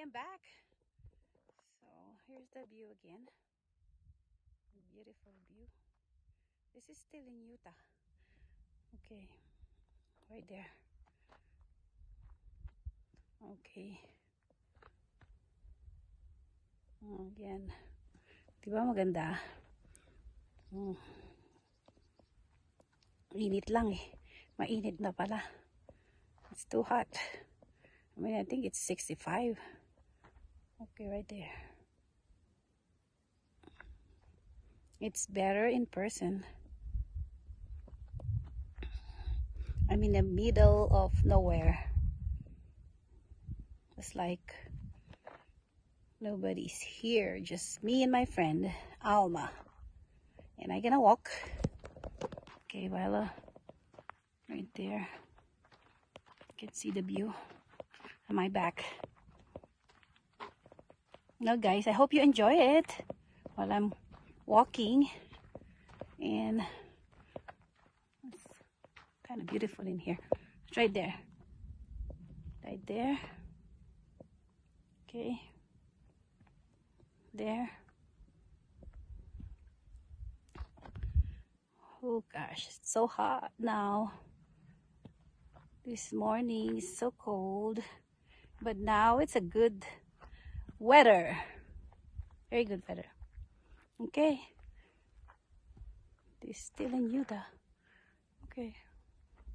am back. So here's the view again. Beautiful view. This is still in Utah. Okay, right there. Okay. Again. Diba maganda? Init lang eh. Mainit na pala. It's too hot. I mean, I think it's 65. Okay, right there. It's better in person. I'm in the middle of nowhere. It's like nobody's here. Just me and my friend, Alma. And I'm gonna walk. Okay, Viola. Right there. You can see the view on my back. Now guys, I hope you enjoy it while I'm walking. And it's kind of beautiful in here. It's right there. Right there. Okay. There. Oh gosh, it's so hot now. This morning is so cold. But now it's a good weather. Very good weather. Okay. This is still in Utah. Okay.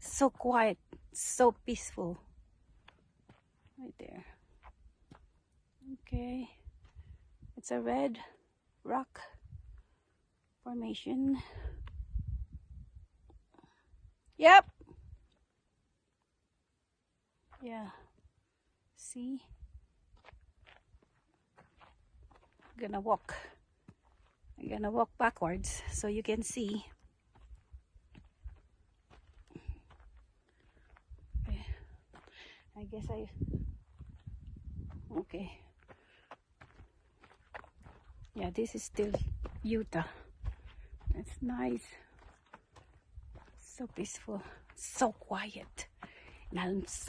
So quiet. So peaceful. Right there. Okay. It's a red rock formation. Yep. Yeah. See? I'm gonna walk backwards so you can see. Okay. I guess okay. Yeah, this is still Utah. It's nice. So peaceful. So quiet. And I'm so